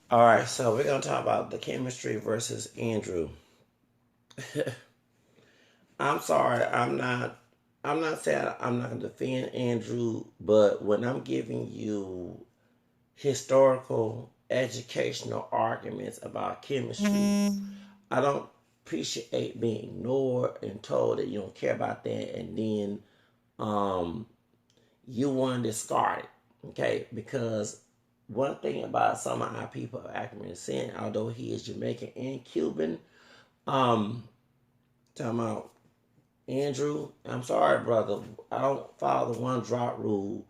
All right, so we're gonna talk about the chemistry versus Andrew. I'm sorry, I'm not saying I'm not gonna defend Andrew, but when I'm giving you historical, educational arguments about chemistry, I don't appreciate being ignored and told that you don't care about that, and then um, you want to discard it, okay? Because one thing about some of our people of African descent, although he is Jamaican and Cuban, um, talking about Andrew, I'm sorry, brother, I don't follow the one drop rule.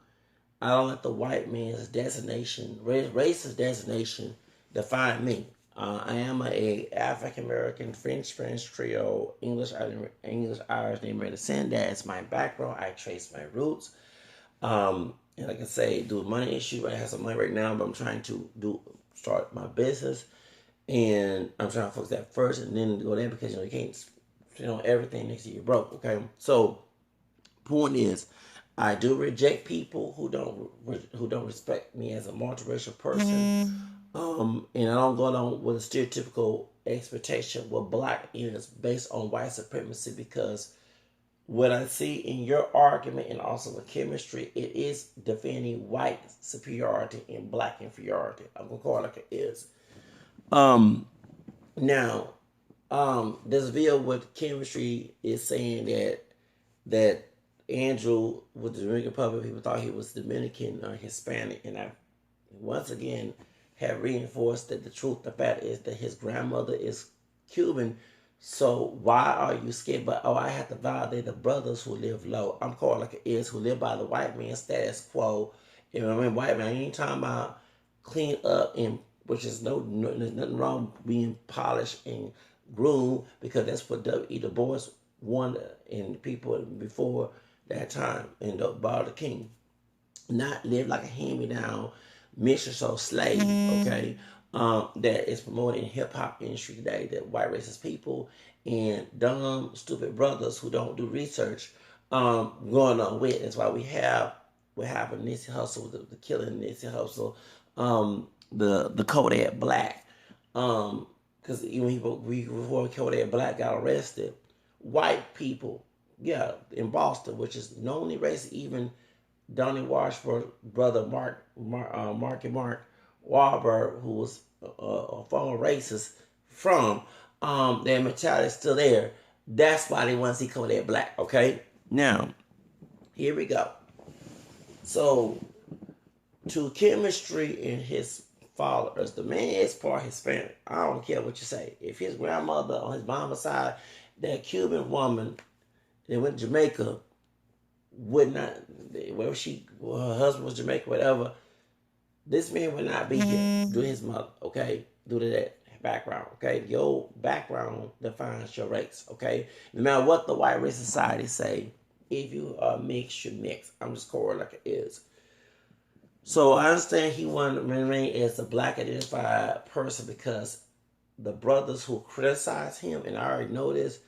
I don't let the white man's designation, racist designation, define me. I am a African American, French Creole, English Irish named descent. That's my background. I trace my roots. And like I say, do a money issue. I have some money right now, but I'm trying to start my business, and I'm trying to focus that first, and then go there because you can't everything next to you broke. Okay, so point is, I do reject people who don't respect me as a multiracial person, and I don't go along with a stereotypical expectation what black is based on white supremacy because what I see in your argument and also the chemistry, it is defending white superiority and black inferiority. I'm gonna call it like it is. Um, now, this video with chemistry is saying that Andrew with the Dominican public people thought he was Dominican or Hispanic, and I once again have reinforced that the truth, the fact is that his grandmother is Cuban. So why are you scared? But oh, I have to validate the brothers who live low. I'm called like it is who live by the white man status quo. You know what I mean? White man, I ain't talking about clean up and which is there's nothing wrong being polished and groomed because that's what W.E. Du Bois wanted and people before that time and the Bar the King not live like a hand-me-down mistress or slave, okay? That is promoted in hip hop industry today. That white racist people and dumb, stupid brothers who don't do research going on with. That's why we have a Nipsey Hussle, the killing Nipsey Hussle, the Kodak Black, because even before Kodak Black got arrested, white people, yeah, in Boston, which is knownly racist, even Donnie Washburn brother Marky Mark Wahlberg, who was a former racist from, their mentality is still there. That's why they want to see Kodak Black. Okay, now here we go. So to chemistry and his followers, the man is part Hispanic. I don't care what you say. If his grandmother on his mama's side, that Cuban woman that went to Jamaica would not, whether her husband was Jamaican, whatever, this man would not be here due to his mother, okay? Due to that background, okay? Your background defines your race, okay? No matter what the white race society say, if you are mixed, you mix. I'm just calling it like it is. So I understand he wanted to remain as a black identified person because the brothers who criticize him, and I already know this,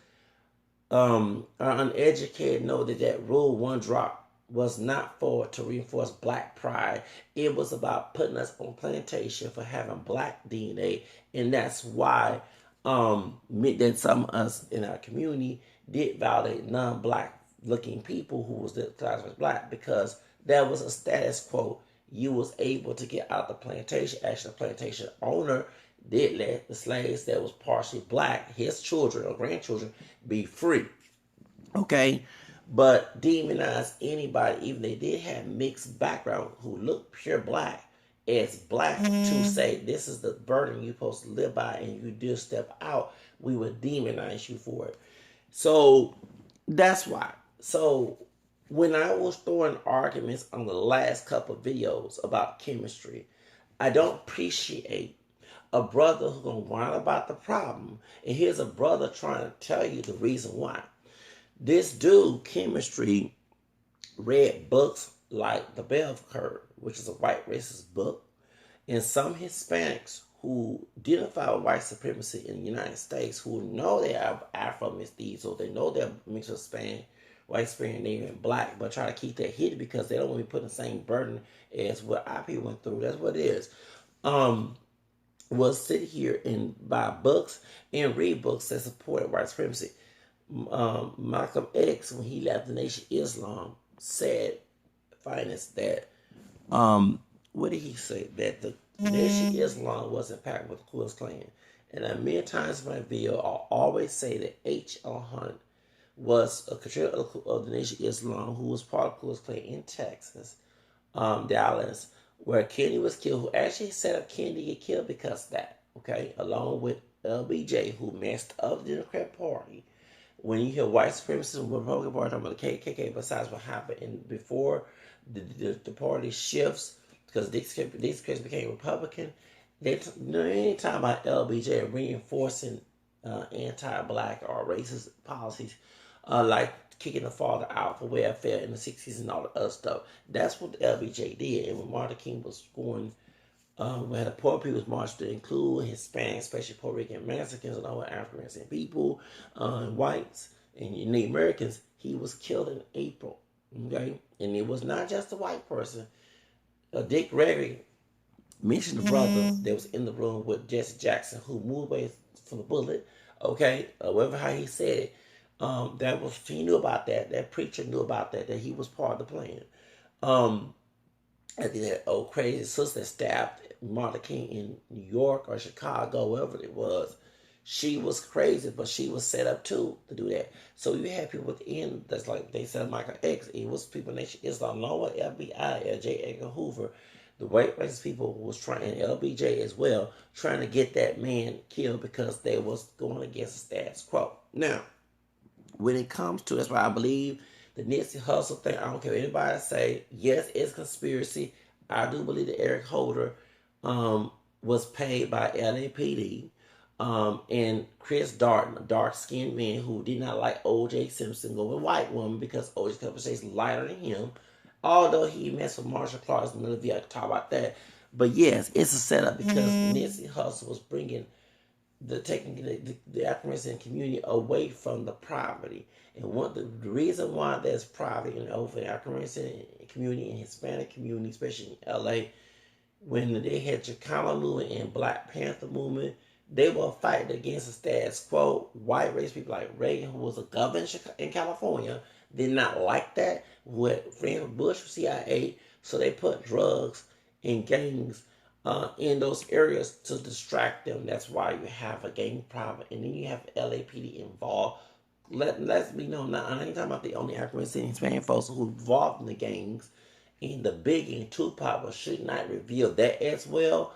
are uneducated know that that rule one drop was not for to reinforce black pride. It was about putting us on plantation for having black DNA, and that's why that some of us in our community did validate non-black looking people who was classified as black because that was a status quo. You was able to get out the plantation. Actually, the plantation owner did let the slaves that was partially black, his children or grandchildren, be free. Okay, but demonize anybody, even they did have mixed background who look pure black as black to say this is the burden you're supposed to live by and you do step out, we would demonize you for it. So that's why. So when I was throwing arguments on the last couple of videos about chemistry, I don't appreciate a brother who's gonna whine about the problem, and here's a brother trying to tell you the reason why. This dude, chemistry, read books like The Bell Curve, which is a white racist book, and some Hispanics who identify with white supremacy in the United States who know they are Afro mestizos, they know they're mixed with Spanish, white, Spanish, Native, and black, but try to keep that hidden because they don't want to be put in the same burden as what our people went through. That's what it is. Um, will sit here and buy books and read books that support white supremacy. Malcolm X, when he left the Nation of Islam, said, finest, that what did he say? That the Nation of Islam wasn't packed with the Ku Klux Klan. And a million times in my video, I always say that H.L. Hunt was a contributor of the Nation of Islam who was part of the Ku Klux Klan in Texas, Dallas, where Kennedy was killed, who actually set up Kennedy to get killed because of that, okay? Along with LBJ, who messed up the Democrat Party. When you hear white supremacists and Republican Party talking about the KKK, besides what happened before the party shifts, because these Christ became Republican, any time about LBJ reinforcing anti-black or racist policies, like kicking the father out for welfare in the 60s and all the other stuff. That's what the LBJ did. And when Martin King was going, we had a poor people's march to include Hispanics, especially Puerto Rican Mexicans and other African American people, whites, and Native Americans, he was killed in April. Okay? And it was not just a white person. Dick Gregory mentioned the brother that was in the room with Jesse Jackson, who moved away from the bullet. Okay, whatever how he said it, that was he knew about that. That preacher knew about that. That he was part of the plan. I think that old crazy sister that stabbed Martin King in New York or Chicago, wherever it was. She was crazy, but she was set up too to do that. So you had people within that's like they said Michael X. It was people in Nation Islam, along with FBI, J. Edgar Hoover, the white racist people who was trying, and LBJ as well, trying to get that man killed because they was going against the status quo. Now, when it comes to, that's why I believe the Nipsey Hussle thing, I don't care what anybody say, yes, it's conspiracy. I do believe that Eric Holder was paid by LAPD. And Chris Darden, a dark-skinned man who did not like O.J. Simpson, go with a white woman because O.J. conversation is lighter than him. Although he messed with Marshall Clark in the video, I can talk about that. But yes, it's a setup because Nipsey Hussle was bringing taking the African American community away from the poverty. And the reason why there's poverty over the African American community and Hispanic community, especially in LA, when they had Chicano movement and Black Panther movement, they were fighting against the status quo. White race people like Reagan, who was a governor in California, did not like that. With Frank Bush, CIA, so they put drugs and gangs in those areas to distract them. That's why you have a gang problem, and then you have LAPD involved. Let's be known now. I ain't talking about the only African American Hispanic folks who involved in the gangs. And the Biggie and Tupac should not reveal that as well.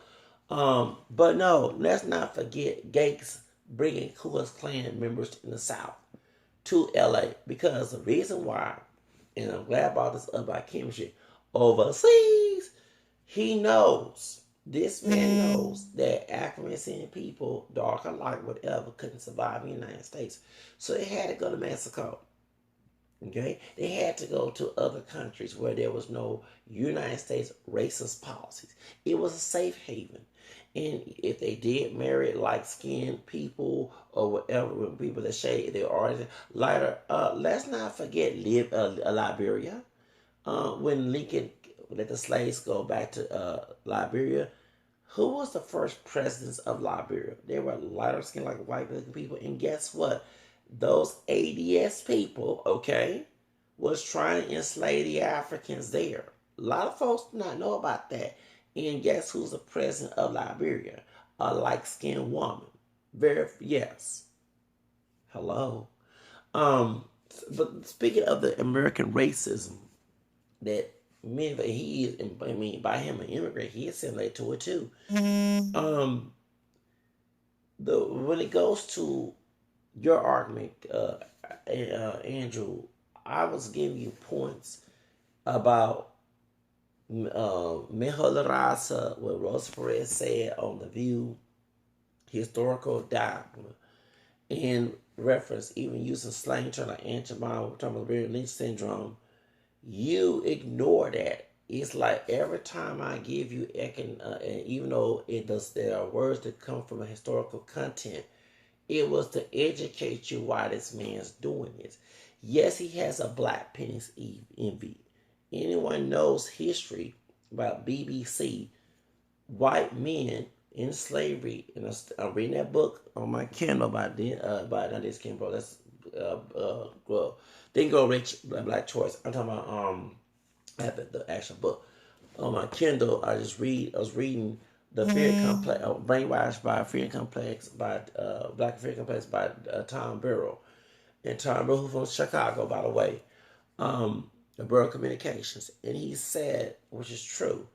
But no, let's not forget Gates bringing Ku Klux Klan members in the South to LA, because the reason why, and I'm glad about this about chemistry, overseas, he knows, this man knows that African American people, dark or light, whatever, couldn't survive in the United States. So they had to go to Mexico. Okay, they had to go to other countries where there was no United States racist policies. It was a safe haven. And if they did marry light-skinned people or whatever, people that shade their origin lighter, let's not forget Liberia. When Lincoln let the slaves go back to Liberia, who was the first presidents of Liberia? They were lighter skinned like white people. And guess what? Those ADS people, okay, was trying to enslave the Africans there. A lot of folks do not know about that. And guess who's the president of Liberia? A light-skinned woman. Yes. Hello. But speaking of the American racism that he is, I mean, by him an immigrant, he assimilated to it too. When it goes to your argument, Andrew, I was giving you points about Mejor Raza, what Rosa Perez said on The View, historical dogma, and reference, even using slang term like Antimon, talking about Lynch syndrome. You ignore that. It's like every time I give you, even though there are words that come from a historical content, it was to educate you why this man's doing this. Yes, he has a black penis envy. Anyone knows history about BBC, white men in slavery, and I'm reading that book on my Kindle by not this Kindle. That's well, Think Go Rich Black Choice. I'm talking about I have the actual book on my Kindle. I was reading the Fear Complex, Brainwashed by Fear Complex by Black Fear Complex by Tom Burrell, and Tom Burrell, who's from Chicago, by the way, the Burrell Communications, and he said, which is true,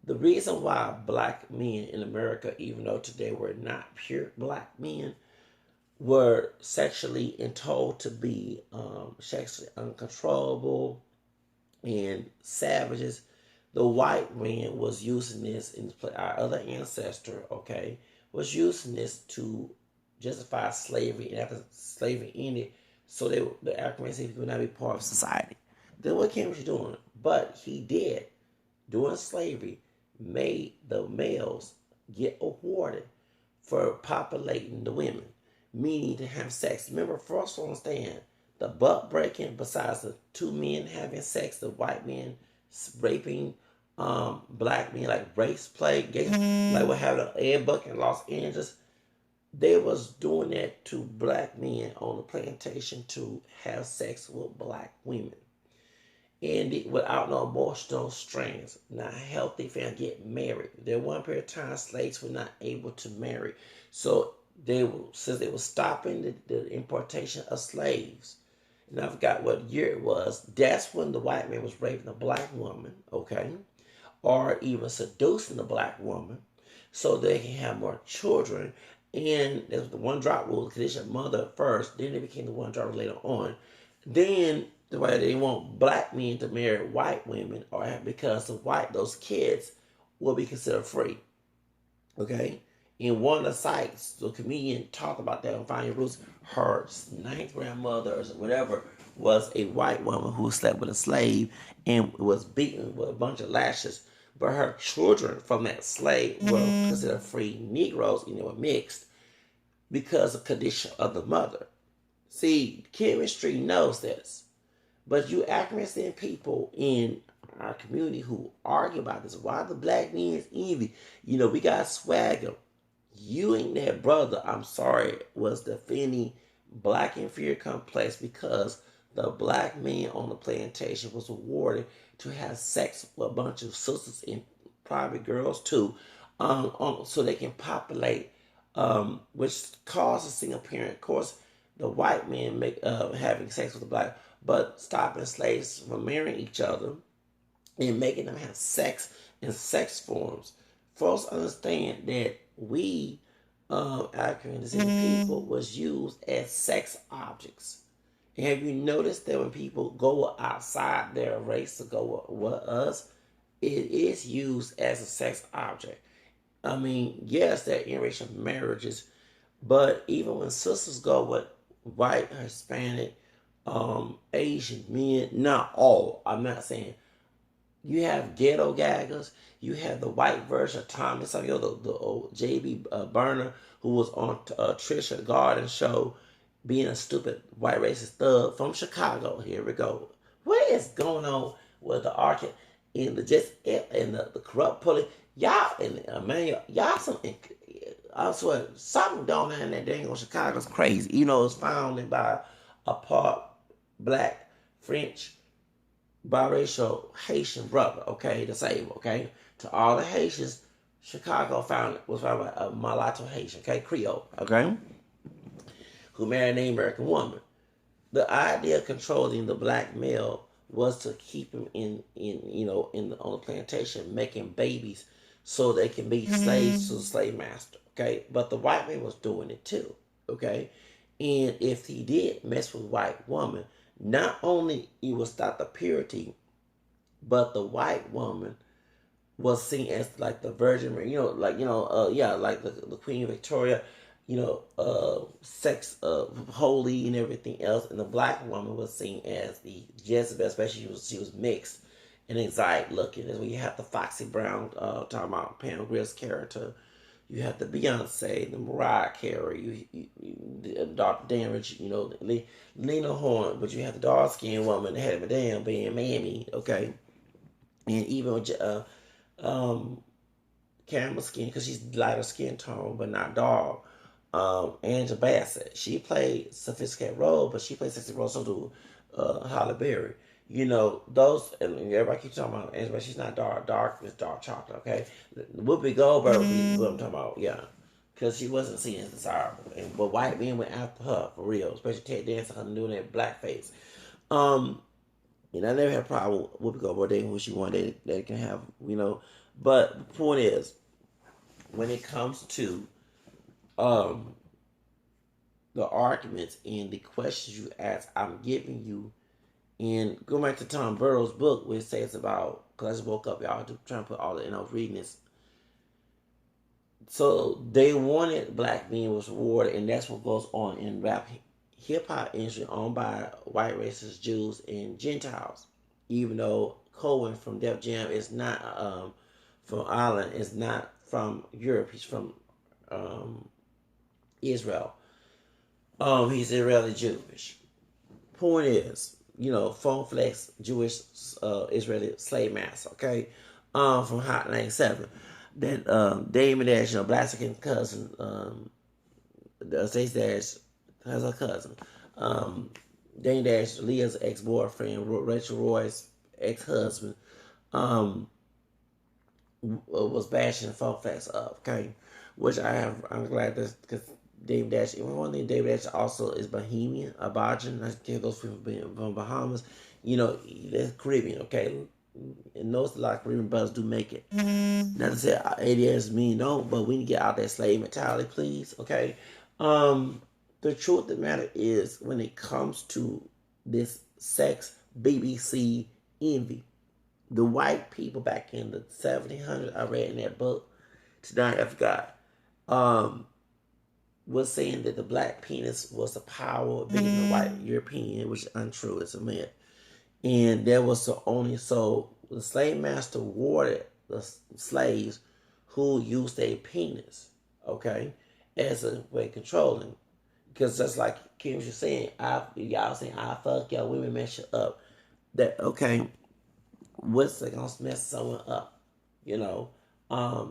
the reason why black men in America, even though today we're not pure black men, were sexually and told to be sexually uncontrollable and savages. The white man was using this, and our other ancestor, okay, was using this to justify slavery, and after slavery ended, so the African people would not be part of society. Then what King was doing? But he did, during slavery, made the males get awarded for populating the women, meaning to have sex. Remember, first understand, the butt breaking, besides the two men having sex, the white men raping black men, like race play, gay, like what happened to Ed Buck in Los Angeles. They was doing that to black men on the plantation to have sex with black women. And without no emotional strings, not healthy for get married. There one period of time slaves were not able to marry. So since they were stopping the importation of slaves, and I forgot what year it was, that's when the white man was raping a black woman, okay? Or even seducing a black woman so they can have more children. And there's the one drop rule, because it's your mother first, then it became the one drop later on. Then the way they want black men to marry white women, or because those kids will be considered free. Okay? In one of the sites, the comedian talked about that on Finding Roots. Her ninth grandmother or whatever was a white woman who slept with a slave and was beaten with a bunch of lashes. But her children from that slave were considered free Negroes, and they were mixed because of condition of the mother. See, chemistry knows this. But you African people in our community who argue about this, why the black men is envy? We got swagger. You and that brother, I'm sorry, was defending black inferior complex because the black man on the plantation was awarded to have sex with a bunch of sisters and private girls too, so they can populate, which causes single parent. Of course, the white men having sex with the black, but stopping slaves from marrying each other and making them have sex in sex forms. Folks understand that we, African descended people, was used as sex objects. And have you noticed that when people go outside their race to go with us, it is used as a sex object? I mean, yes, there are interracial marriages, but even when sisters go with white, Hispanic, Asian men, not all, I'm not saying. You have ghetto gaggers. You have the white version of Tommy Savio, the old J.B. Burner, who was on Trisha Garden show, being a stupid white racist thug from Chicago. Here we go. What is going on with the arcade and the corrupt police? Y'all y'all some. I swear, something going on in that dang old Chicago's crazy. It's founded by a part black, French, biracial Haitian brother, okay, disabled, okay. To all the Haitians, Chicago was founded by a mulatto Haitian, okay, Creole, okay, who married an Native American woman. The idea of controlling the black male was to keep him on the plantation, making babies so they can be slaves to the slave master, okay. But the white man was doing it too, okay. And if he did mess with a white woman, not only it was not the purity, but the white woman was seen as like the Virgin, like the Queen Victoria, sex holy and everything else, and the black woman was seen as the Jezebel, especially she was mixed and exotic looking. That's when you have the Foxy Brown talking about Pam Grier's character. You have the Beyonce, the Mariah Carey, Dr. Damage, Lena Horne, but you have the dark skinned woman that had a damn being Mammy, okay? And even camel skin because she's lighter skin tone, but not dark. Angela Bassett, she played sophisticated role, but she played sexy role. So do Halle Berry. You know those, and everybody keeps talking about Angela. She's not dark. Dark is dark chocolate. Okay, Whoopi Goldberg is what I'm talking about. Yeah, because she wasn't seen as desirable, but white men went after her for real, especially Ted Danson, her doing that blackface. Um, and I never had a problem with Whoopi Goldberg dating who she wanted. They can have, you know. But the point is, when it comes to um the arguments and the questions you ask, I'm giving you. And go back to Tom Burrow's book, where it says about, because I just woke up, y'all, trying to put all the, and I was reading this. So they wanted black men was rewarded, and that's what goes on in rap hip hop industry owned by white racists, Jews, and Gentiles. Even though Cohen from Def Jam is not from Ireland, is not from Europe, he's from Israel. He's Israeli Jewish. Point is, you know, Phone Flex, Jewish Israeli slave master, okay? From Hot 97. That Damon Dash, you know, Blaziken's cousin, Stacey Dash has a cousin. Dame Dash, Leah's ex-boyfriend, Rachel Roy's ex-husband, was bashing Phone Flex up, okay? Which I'm glad that, because Dave Dash, one thing Dave Dash also is Bahamian, a Bajan. I think those people from Bahamas. You know, that's Caribbean, okay? And those a lot of Caribbean brothers do make it. Not to say ADS mean no, but we need to get out that slave mentality, please, okay? The truth of the matter is, when it comes to this sex BBC envy, the white people back in the 1700s, I read in that book, tonight I forgot, was saying that the black penis was a power bigger than the white European, which is untrue. It's a myth. And there was so the slave master rewarded the slaves who used their penis, okay, as a way of controlling. Because just like Kim was saying, y'all saying I fuck y'all women mess you up. That okay, what's it gonna mess someone up? You know,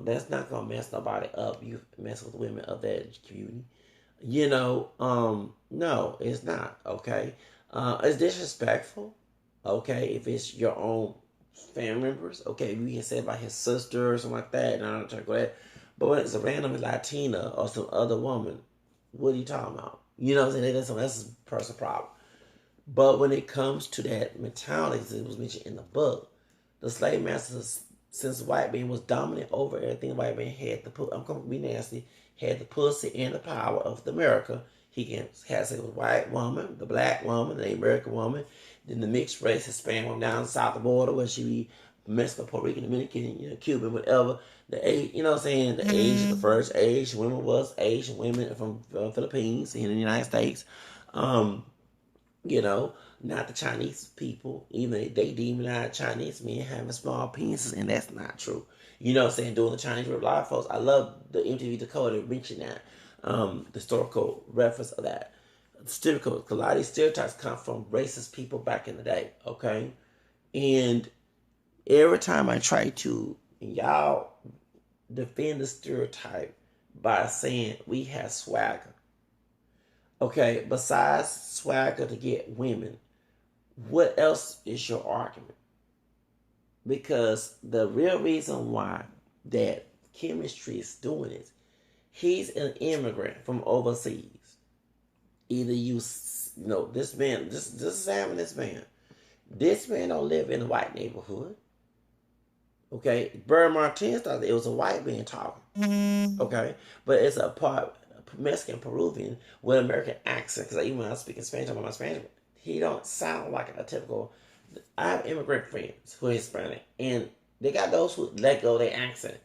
that's not gonna mess nobody up. You mess with women of that community. You know, no, it's not. Okay, it's disrespectful. Okay, if it's your own family members. Okay, we can say about his sister or something like that. And I'm not trying to go that. But when it's a random Latina or some other woman, what are you talking about? You know what I'm saying? That's a personal problem. But when it comes to that mentality, as it was mentioned in the book, the slave masters, since white man was dominant over everything, white man had the I'm going to be nasty, had the pussy and the power of the America. He can have sex with the white woman, the black woman, the American woman, then the mixed race Hispanic woman down south of the border where she be Mexican, Puerto Rican, Dominican, you know, Cuban, whatever. You know what I'm saying? The Asian, the first Asian women was Asian women from Philippines in the United States. You know, not the Chinese people. Even they demonize Chinese men having small penises, and that's not true. You know what I'm saying? Doing the Chinese rip live folks. I love the MTV Dakota mentioning that. The historical reference of that. Stereotypes. A lot of these stereotypes come from racist people back in the day, okay? And every time I try to, y'all defend the stereotype by saying we have swagger. Okay, besides swagger to get women, what else is your argument? Because the real reason why that chemistry is doing it, he's an immigrant from overseas. Either you know, this man, just examine this man. This man don't live in a white neighborhood. Okay, Bird Martinez thought it was a white man talking. Okay, but it's a part Mexican Peruvian with American accent. Because even when I speak in Spanish, I'm on my Spanish. He don't sound like a typical. I have immigrant friends who are Hispanic, and they got those who let go of their accent,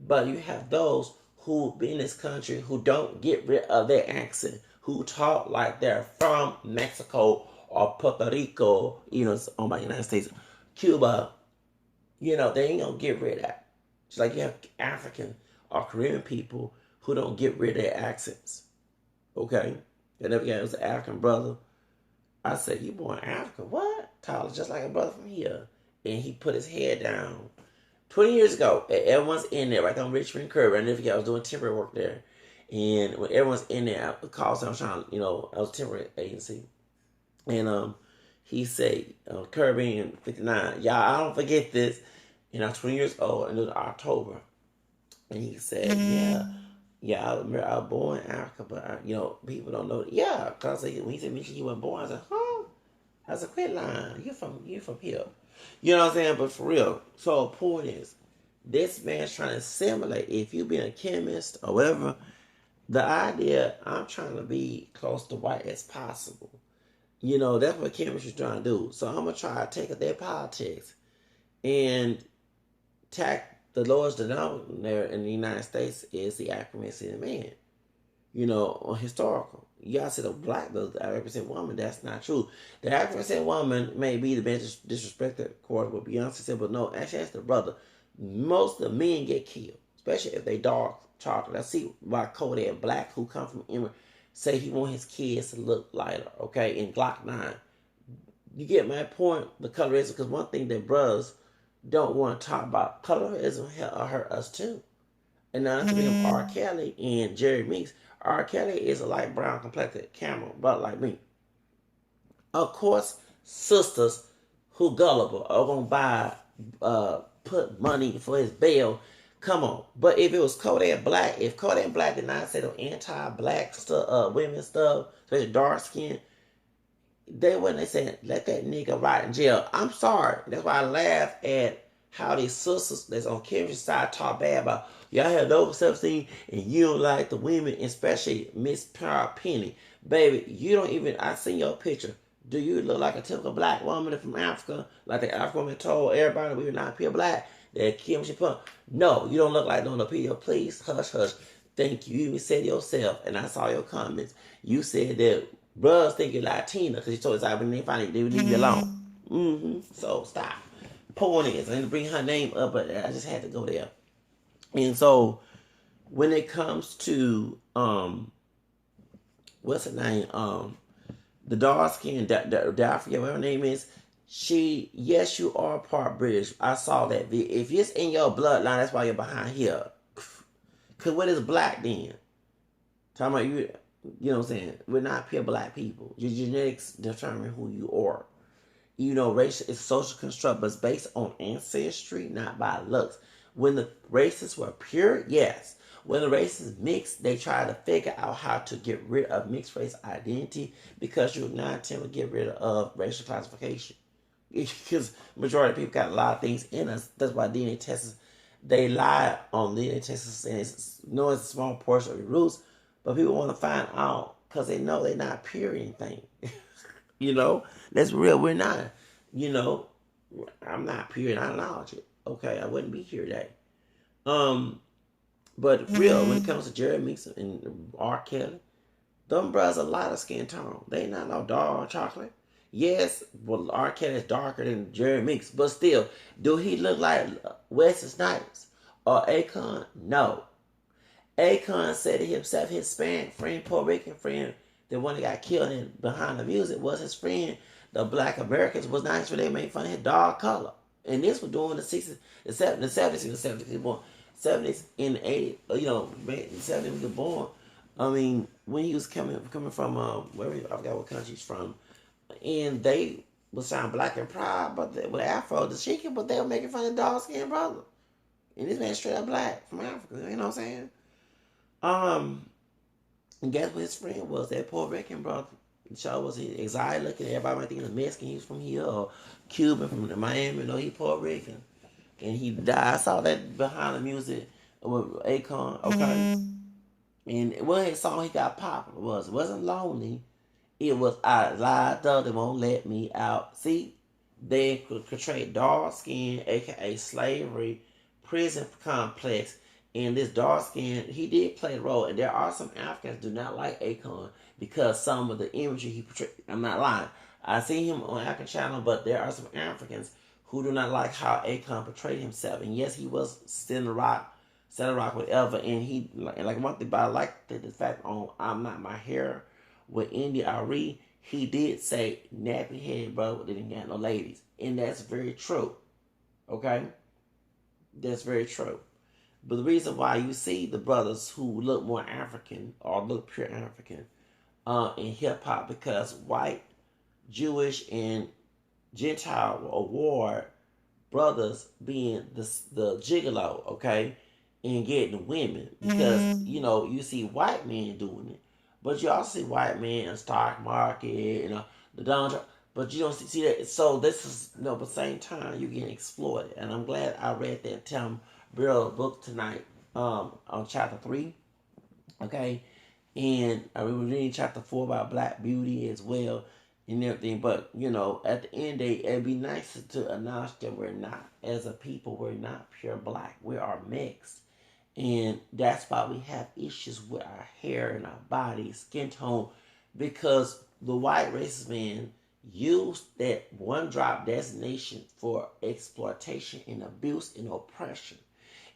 but you have those who be in this country who don't get rid of their accent, who talk like they're from Mexico or Puerto Rico, you know, owned by the United States, Cuba. You know, they ain't gonna get rid of that. Just like you have African or Korean people who don't get rid of their accents. Okay? And if it was an African brother, I said, you born African? What? Tyler, just like a brother from here. And he put his head down, 20 years ago, everyone's in there, right on Richmond Curve. I never forget, I was doing temporary work there. And when everyone's in there, I called someone trying, I was a temporary agency. And he said, Kirby in 59, y'all, I don't forget this. And I was 20 years old, and it was October. And he said, yeah, I was born in Africa, but, people don't know. Yeah, because when he said Michigan, he wasn't born, I said, huh? I said, quit lying. You from here. You know what I'm saying? But for real. So the point is, this man's trying to simulate, if you being a chemist or whatever, the idea, I'm trying to be close to white as possible. That's what chemistry is trying to do. So I'm going to try to take their politics and tack the lowest denominator in the United States is the African American man. On historical. You gotta say the black, the African American woman, that's not true. The African American woman may be the best disrespected, of course, what Beyonce said, but no, actually that's the brother. Most of the men get killed, especially if they dark chocolate. I see why Kodak Black, who come from immigrant, say he want his kids to look lighter, okay, in Glock 9. You get my point? The colorism, because one thing that brothers don't want to talk about, colorism hurt us too. And now to be R. Kelly and Jerry Meeks. R. Kelly is a light brown complected camel, but like me. Of course, sisters who gullible are gonna put money for his bail. Come on. But if it was Kodak Black, if Kodak Black did not say the anti-black stuff, women stuff, especially dark skin, they wouldn't have said, let that nigga rot in jail. I'm sorry. That's why I laugh at how these sisters that's on Kendrick's side talk bad about, y'all have low self-esteem and you don't like the women, especially Miss Penny. Baby, you don't even, I seen your picture. Do you look like a typical black woman from Africa? Like the African woman told everybody we were not pure black? That Kim Pump. No, you don't look like no appeal. Please, hush, hush. Thank you. You even said yourself, and I saw your comments. You said that brothers think you're Latina because you told us I when they finally they would leave you alone. So stop. Point is, I didn't bring her name up, but I just had to go there. And so when it comes to what's her name? The dark skin, I forget what her name is. Yes, you are part British. I saw that. If it's in your bloodline, that's why you're behind here. Cause what is black then? Talking about you. You know what I'm saying? We're not pure black people. Your genetics determine who you are. Race is social construct, but it's based on ancestry, not by looks. When the races were pure, yes. When the races mixed, they try to figure out how to get rid of mixed race identity because you're not attempting to get rid of racial classification. Because majority of people got a lot of things in us. That's why DNA tests, they lie on DNA tests, and it's a small portion of your roots, but people want to find out because they know they're not pure anything. That's real. We're not. I'm not pure and I acknowledge it. Okay, I wouldn't be here today. But real, when it comes to Jerry Meeks and R. Kelly, them brothers are lighter skin tone. They not no dark chocolate. Yes, well, R. Kelly is darker than Jerry Meeks, but still, do he look like Wesley Snipes or Akon? No. Akon said to himself, his friend, Puerto Rican friend, the one that got killed behind the music was his friend. The black Americans was not his friend. They made fun of his dark color. And this was during the 60s, the 70s, the 70s, he was born. 70s and 80s, the 70s was born. I mean, when he was coming from, wherever, I forgot what country he's from, and they would sound black and proud, but with Afro, the chicken, but they were making fun of dark skinned brother. And this man straight up black from Africa, you know what I'm saying? And guess what his friend was? That Puerto Rican brother. The show was exotic looking. Everybody might think he's Mexican, he's from here, or Cuban from Miami. No, he Puerto Rican. And he died. I saw that behind the music with Akon. Okay. And one his song he got popular it wasn't Lonely. It was I Lied Though They Won't Let Me Out. See? They portray dark skin, aka slavery, prison complex, and this dark skin, he did play a role. And there are some Africans do not like Akon because some of the imagery he portrayed. I'm not lying. I see him on African channel, but there are some Africans who do not like how Akon portrayed himself. And yes, he was Center Rock, whatever. And he like one thing, but I like the fact on I'm Not My Hair with India Ari. He did say nappy head, bro, didn't got no ladies, and that's very true. Okay. That's very true. But the reason why you see the brothers who look more African or look pure African in hip hop, because white, Jewish, and Gentile award brothers being the gigolo, okay, and getting women, because you see white men doing it, but you also see white men in the stock market, the Donald Trump, but you don't see that. So this is but at the same time you're getting exploited, and I'm glad I read that Tim Burrell book tonight, on chapter 3, okay, and I was reading chapter 4 about Black Beauty as well and everything. But at the end of the day, it'd be nice to acknowledge that we're not, as a people, we're not pure black. We are mixed, and that's why we have issues with our hair and our body, skin tone, because the white racist man used that one drop designation for exploitation and abuse and oppression.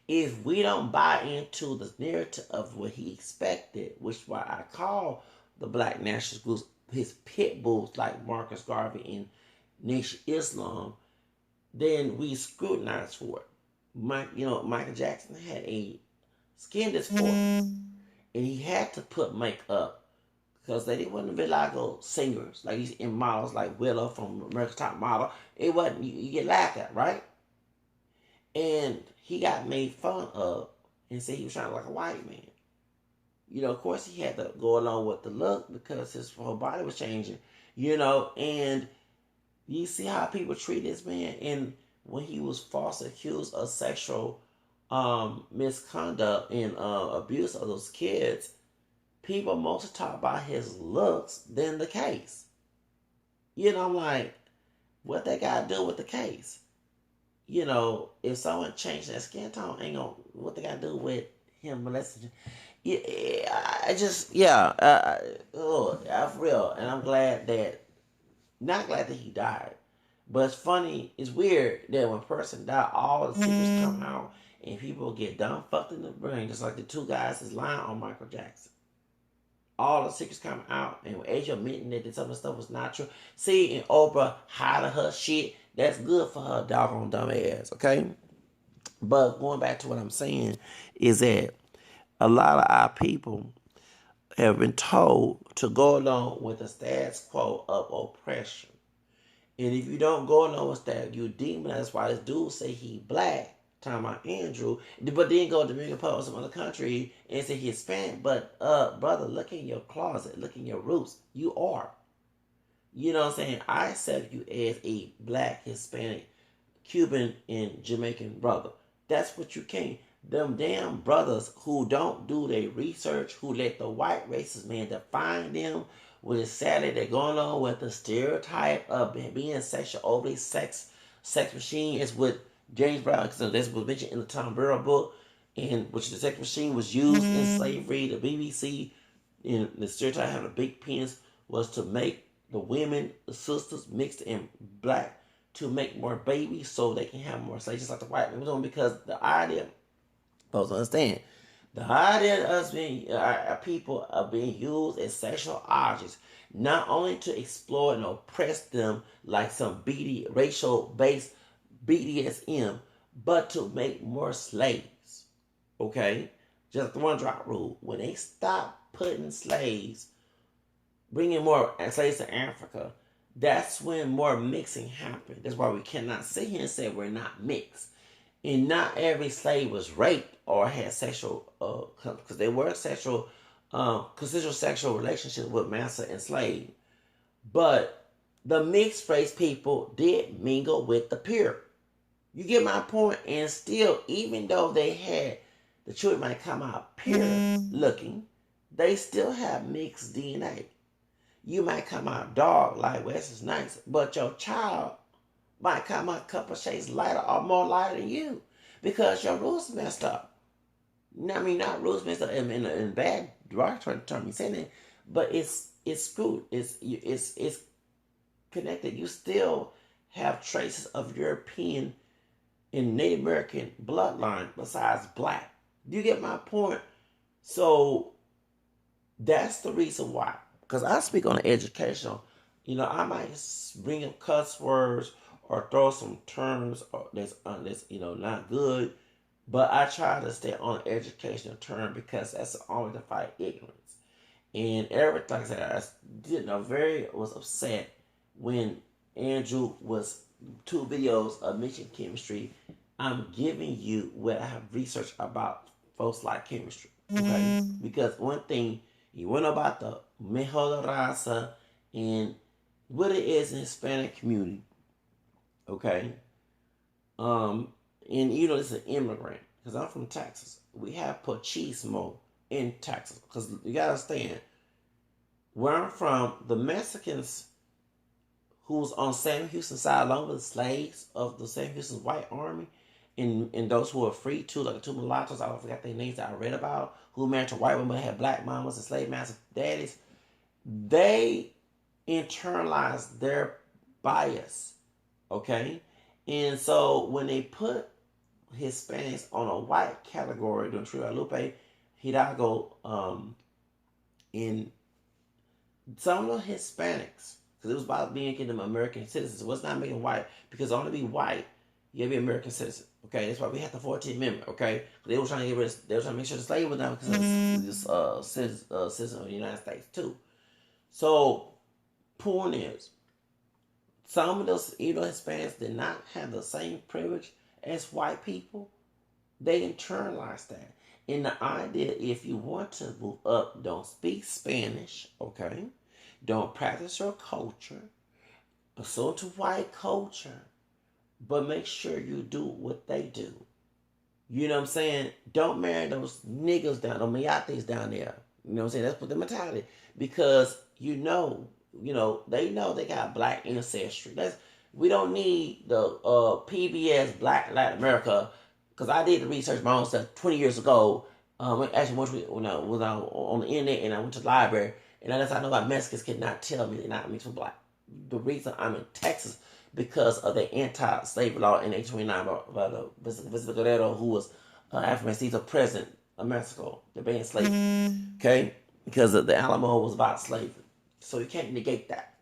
If we don't buy into the narrative of what he expected, which is why I call the black nationalist groups his pit bulls, like Marcus Garvey and Nation Islam, then we scrutinize for it. Michael Jackson had a skin dysphoria, and he had to put makeup because they didn't want to be like those singers, like he's in models like Willow from America's Top Model. It wasn't, you get laughed at, right? And he got made fun of and said he was trying to look like a white man. Of course he had to go along with the look because his whole body was changing, and you see how people treat this man. And when he was falsely accused of sexual misconduct and abuse of those kids, people mostly talk about his looks than the case. I'm like, what they got to do with the case? If someone changed their skin tone, ain't gonna, what they got to do with him molesting. I just, for real. And I'm not glad that he died, but it's funny, it's weird that when a person die, all the secrets come out and people get dumb fucked in the brain, just like the two guys is lying on Michael Jackson. All the secrets come out, and with Asia admitting that some of the stuff was not true. See, and Oprah hiding her shit, that's good for her doggone dumb ass, okay? But going back to what I'm saying is that a lot of our people have been told to go along with the status quo of oppression. And if you don't go along with that, you demonize. That's why this dude say he black, talking about Andrew, but then go to Dominican Republic or some other country and say he's Hispanic. But brother, look in your closet, look in your roots. You are. You know what I'm saying? I accept you as a black, Hispanic, Cuban, and Jamaican brother. That's what you came. Them damn brothers who don't do their research, who let the white racist man define them, when it's sadly they're going on with the stereotype of being sexual, overly sex machine, is what James Brown, because that's what was mentioned in the Tom Burrell book, and which the sex machine was used in slavery. The BBC, and the stereotype having a big penis was to make the women, the sisters, mixed in black to make more babies so they can have more slaves, just like the white men were doing. Because the idea, folks understand, the idea of us being people are being used as sexual objects, not only to exploit and oppress them like some racial-based BDSM, but to make more slaves. Okay, just the one drop rule. When they stop putting slaves, bringing more slaves to Africa, that's when more mixing happened. That's why we cannot sit here and say we're not mixed. And not every slave was raped or had sexual, because they were consensual sexual relationships with master and slave. But the mixed race people did mingle with the pure. You get my point? And still, even though they had, the children might come out pure looking, they still have mixed DNA. You might come out dark, like Wes is nice, but your child might come out a couple shades lighter or more lighter than you because your roots messed up. I mean, not roots messed up in a bad derogatory term you saying it, but it's screwed. It's connected. You still have traces of European and Native American bloodline besides black. Do you get my point? So that's the reason why. Because I speak on the educational, I might bring up cuss words or throw some terms that's not good But I try to stay on an educational term because that's the only to fight ignorance. And Eric, like I said, I did know very was upset when Andrew was 2 videos of mentioning chemistry. I'm giving you what I have researched about folks like chemistry. Okay? Because one thing you went about the mejor raza and what it is in the Hispanic community. Okay? Um, and you know, it's an immigrant because I'm from Texas. We have machismo in Texas because you gotta understand where I'm from. The Mexicans who was on Sam Houston's side, along with the slaves of the Sam Houston's white army, and those who were free too, like the 2 mulattoes, I forgot their names that I read about, who married to white women, had black mamas and slave master daddies. They internalized their bias, okay? And so when they put Hispanics on a white category during Trio Lupe, Hidalgo, in some of the Hispanics, because it was about making them American citizens. It was not making white, because only to be white, you gotta be American citizen. Okay, that's why we had the 14th Amendment. Okay, they were trying to get rid of, they were trying to make sure the slave was not because of citizen of the United States too. So, point is, some of those Hispanics did not have the same privilege as white people. They internalized that. And the idea, if you want to move up, don't speak Spanish, okay? Don't practice your culture. Assume to white culture. But make sure you do what they do. You know what I'm saying? Don't marry those niggas down, those miates down there. You know what I'm saying? That's what the mentality. Because they know they got black ancestry. We don't need the PBS Black Latin America, because I did the research my own stuff 20 years ago. Actually, once when I was on the internet and I went to the library, and that's how I know about Mexicans cannot tell me they're not mixed with black. The reason I'm in Texas because of the anti-slavery law in 1829 by the Vicente Guerrero, who was African mestizo president of Mexico, the banned slavery. Okay, because the Alamo was about slavery, so you can't negate that.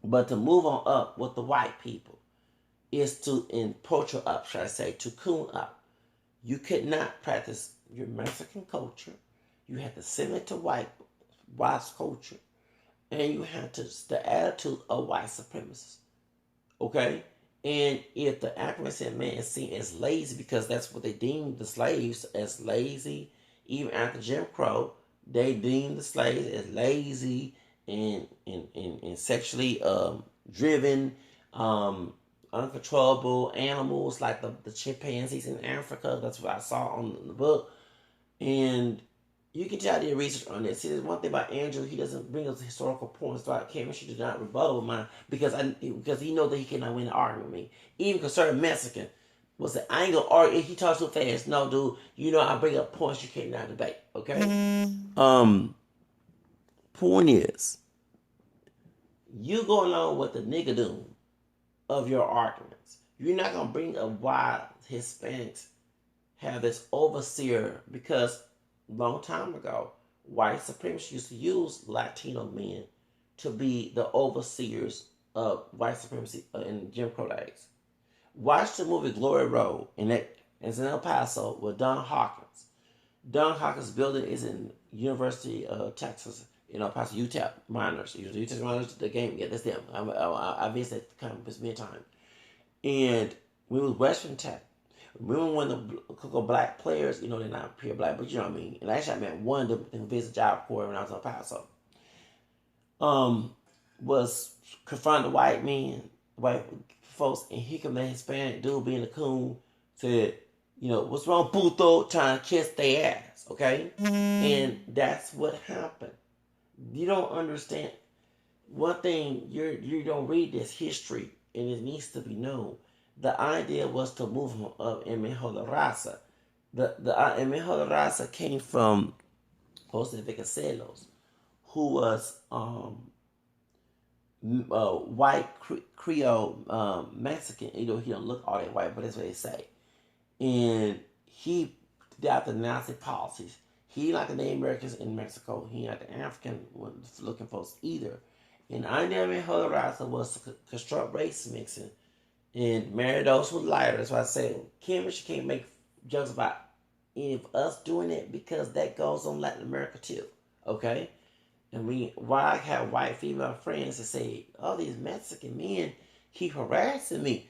But to move on up with the white people is to approach up, should I say, to coon up. You could not practice your Mexican culture. You had to assimilate to white culture, and you had to the attitude of white supremacists. Okay, and if the African man is seen as lazy, because that's what they deemed the slaves as lazy, even after Jim Crow, they deemed the slaves as lazy and sexually driven, uncontrollable animals like the chimpanzees in Africa. That's what I saw on the book. And you can tell the research on this. See, there's one thing about Andrew, he doesn't bring us historical points about chemistry, did not rebuttal with mine because he knows that he cannot win an argument with me. Even concerning Mexican, was that I ain't gonna argue. He talks too fast. No, dude, I bring up points you cannot debate. Okay. Point is, you go along with the nigga doom of your arguments. You're not gonna bring up why Hispanics have this overseer, because long time ago, white supremacists used to use Latino men to be the overseers of white supremacy in Jim Crow days. Watch the movie Glory Road, and it's in El Paso with Don Hawkins. Don Hawkins' building is in University of Texas in El Paso, UTEP minors. UTEP minors, the game, yeah, that's them. I visited the campus many times. And we was Western Tech. Remember when the black players, they're not pure black, but you know what I mean. And actually, I met one who visited Job Corps when I was in El Paso. Was confronting the white men, white folks, and here come that Hispanic dude being a coon, said, what's wrong, puto, trying to kiss their ass, okay? And that's what happened. You don't understand. One thing, you don't read this history, and it needs to be known. The idea was to move him up in Mejor Raza. The Mejor Raza came from Jose Vasconcelos, who was white Creole Mexican. He don't look all that white, but that's what they say. And he adopted Nazi policies. He like the Native Americans in Mexico. He like the African looking folks either. And the idea of Mejor Raza was to construct race mixing and marry those who lighter. That's why I say chemistry can't make jokes about any of us doing it because that goes on Latin America too. Okay? And why I have white female friends that say, "Oh, these Mexican men keep harassing me."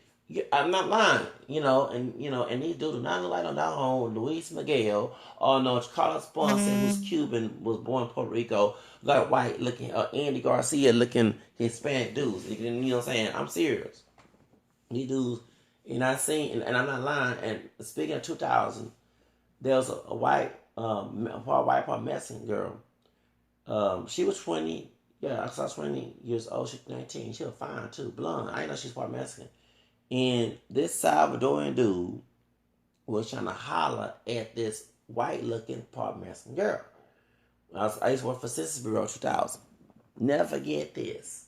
I'm not lying, and these dudes do not look like no down Luis Miguel or no Carlos Ponce, who's Cuban, was born in Puerto Rico, like white looking, Andy Garcia looking Hispanic dudes. You know what I'm saying? I'm serious. These dudes, and I'm not lying. And speaking of 2000, there was a white, part Mexican girl. She was 20. Yeah, I saw 20 years old. She was 19. She was fine too, blonde. I didn't know she's part Mexican. And this Salvadorian dude was trying to holler at this white looking part Mexican girl. I used to work for Census Bureau 2000. Never forget this.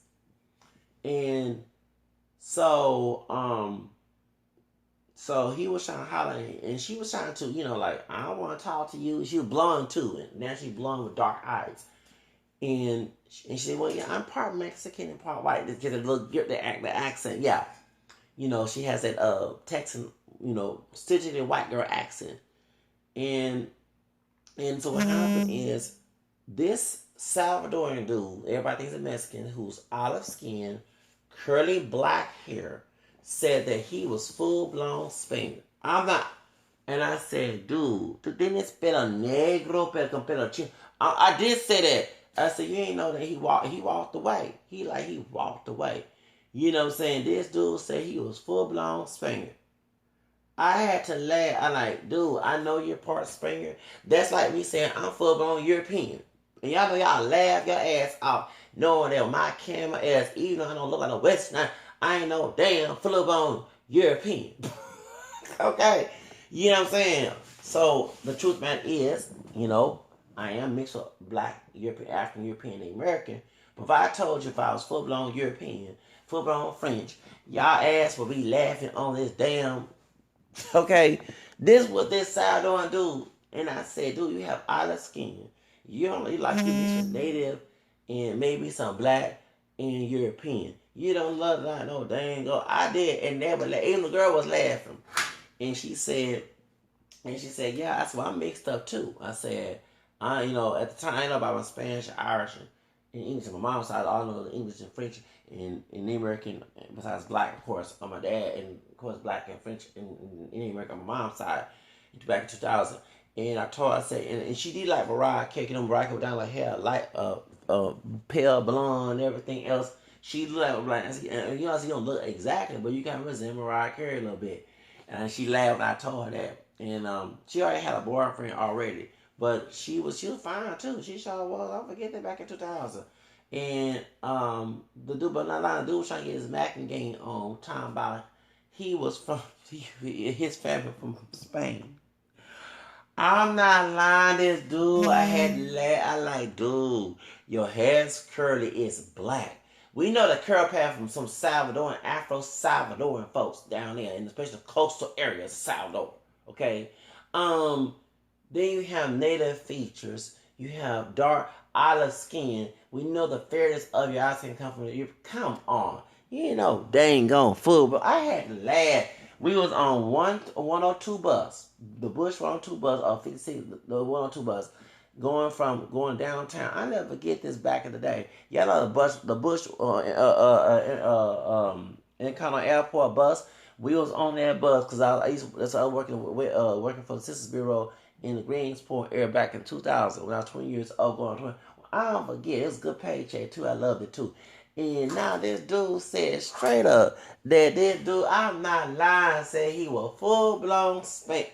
And so he was trying to holler, and she was trying to, like, I don't want to talk to you. She was blonde too, and now she's blonde with dark eyes. And she said, "Well, yeah, I'm part Mexican and part white." Just get a little, get the accent, yeah. She has that Texan, stitching white girl accent. And so what happened is this Salvadorian dude, everybody thinks a Mexican, who's olive skin, curly black hair, said that he was full blown Spaniard. I'm not. And I said, dude, tú tienes pelo negro, pero con pelo chino. I did say that. I said, you ain't know that he walked away. He walked away. You know what I'm saying? This dude said he was full blown Spaniard. I had to laugh. I like, dude, I know you're part Spaniard. That's like me saying I'm full blown European. And y'all know y'all laugh your ass off knowing that my camera ass, even though I don't look like a Westerner, I ain't no damn full blown European. Okay? You know what I'm saying? So the truth, man, is, I am mixed with black, European, African, European, and American. But if I told you if I was full blown European, full blown French, y'all ass would be laughing on this damn. Okay, this what this Salvadoran dude. And I said, dude, you have olive skin. You don't look like you mix with native and maybe some black and European. You don't look like no dang. I did, and even the girl was laughing. And she said, yeah, that's why I'm mixed up too. I said, at the time, I didn't know about my Spanish, Irish, and English. On my mom's side, I all know the English and French and the American, besides black, of course, on my dad, and of course, black and French and the American on my mom's side, back in 2000. And I told her, I said, and she did like Mariah Carey, Mariah Carey down like hair, light, pale blonde, everything else. She looked like, and you don't look exactly, but you kind of resemble Mariah Carey a little bit. And she laughed when I told her that. And she already had a boyfriend already. But she was fine too. She sure was. I forget that back in 2000. And the dude, but not lying, the dude was trying to get his Mackin game on, talking about he was from, his family from Spain. I'm not lying, this dude. I had to laugh. I like, dude, your hair's curly, it's black. We know the curl path from some Salvadoran, Afro-Salvadoran folks down there, in especially the coastal areas of Salvador. Okay? Then you have native features. You have dark olive skin. We know the fairness of your eye skin come from you. Come on. Dang on fool. But I had to laugh. We was on 102 bus. The Bush 102 bus, or 56, the 102 bus, going downtown. I never forget this back in the day. Y'all know the Bush Encano Airport bus. We was on that bus because I was working for the Census Bureau in the Greensport area back in 2000 when I was 20 years old, going 20. I don't forget, it was a good paycheck too. I loved it too. And now this dude said straight up that this dude, I'm not lying, said he was full blown spank.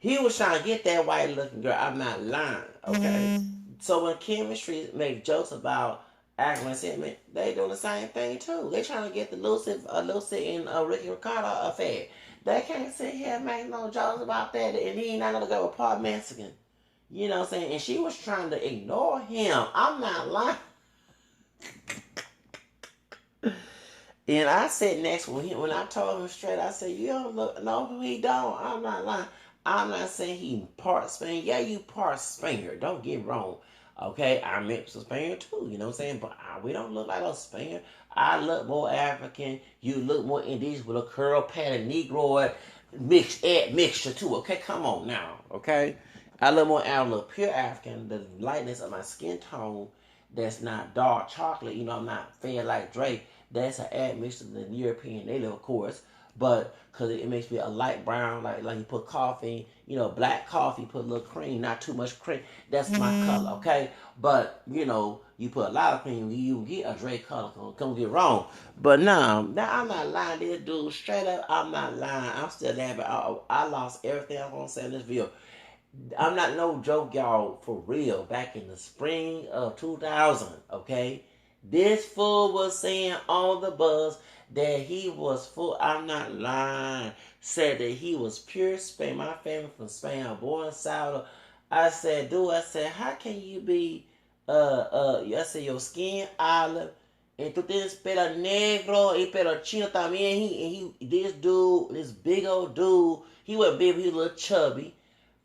He was trying to get that white looking girl. I'm not lying. Okay. So when chemistry make jokes about Ackerman sentiment, they doing the same thing too. They trying to get the Lucy and Ricky Ricardo affair. They can't sit here and make no jokes about that, and he ain't not gonna go with part Mexican. You know what I'm saying? And she was trying to ignore him. I'm not lying. And I said next when I told him straight, I said, you don't look, no, he don't. I'm not lying. I'm not saying he part Spaniard. Yeah, you part Spaniard. Don't get wrong. Okay, I'm mixed with Spaniard too. You know what I'm saying? But we don't look like a Spaniard. I look more African. You look more indigenous with a curl pattern Negroid. add mixture too. Okay, come on now. Okay, I add a little pure African. The lightness of my skin tone that's not dark chocolate. You know, I'm not fair like Drake. That's an admixture to the European native, of course. But because it makes me a light brown, like you put coffee, you know, black coffee, put a little cream, not too much cream. That's my color, okay? But you know, you put a lot of cream, you get a Drake color. Don't get wrong. But now I'm not lying. This dude, straight up, I'm not lying. I'm still laughing. I lost everything I was gonna say in this video. I'm not no joke, y'all, for real. Back in the spring of 2000, okay? This fool was saying on the bus that he was full. I'm not lying. Said that he was pure Spain. My family from Spain. I'm born in Salvador. I said, dude, I said, how can you be, I said, your skin olive, and tú tienes pelo negro y pelo chino también. This dude, this big old dude, he wasn't big, he was a little chubby,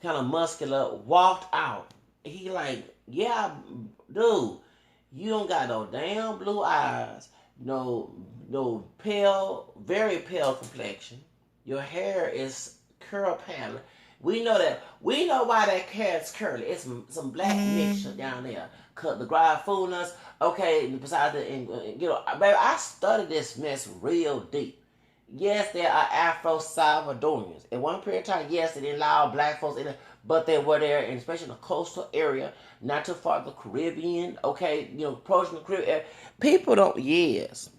kind of muscular, walked out. He like, yeah, dude, you don't got no damn blue eyes, no pale, very pale complexion. Your hair is curl pattern. We know that. We know why that hair is curly. It's some black mixture down there. Cut the guy fooling us. Okay, besides the, you know, baby, I studied this mess real deep. Yes, there are Afro Salvadorians. At one period of time, yes, they didn't allow black folks in, but they were there, and especially in the coastal area, not too far the Caribbean. Okay, you know, approaching the Caribbean. People don't. Yes,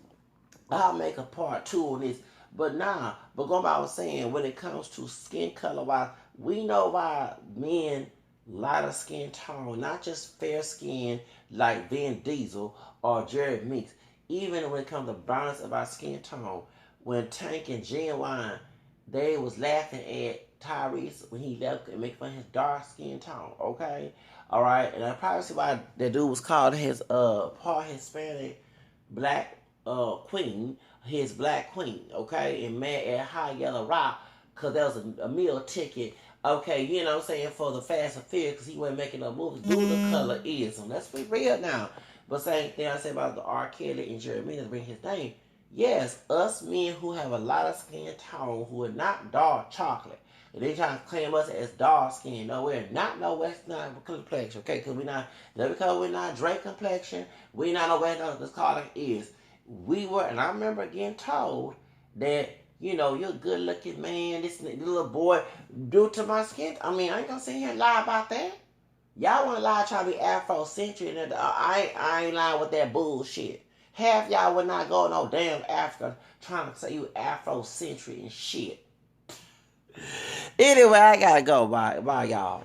I'll make a part two on this. But nah, but going by what I was saying, when it comes to skin color wise, we know why men lighter skin tone, not just fair skin like Vin Diesel or Jared Meeks. Even when it comes to balance of our skin tone, when Tank and Genuine, they was laughing at Tyrese when he left and making fun of his dark skin tone. Okay, all right, and I probably see why that dude was called his part Hispanic black queen, his black queen, okay, and mad at High Yellow Rock because that was a meal ticket, okay, you know what I'm saying, for the Fast and Furious because he wasn't making no movies. Dude, the color is, and let's be real now. But same thing I said about the R. Kelly and Jeremy to bring his name. Yes, us men who have a lot of skin tone, who are not dark chocolate, and they trying to claim us as dark skin. No, we're not no Western complexion, okay? Because we're not Drake complexion. We not no Western. This color is. We were, and I remember getting told that, you know, you're a good looking man, this little boy, due to my skin. I mean, I ain't gonna sit here and lie about that. Y'all wanna lie, try to be Afrocentric, and I ain't lying with that bullshit. Half y'all would not go no damn Africa trying to say you Afrocentric and shit. Anyway, I gotta go. Bye y'all.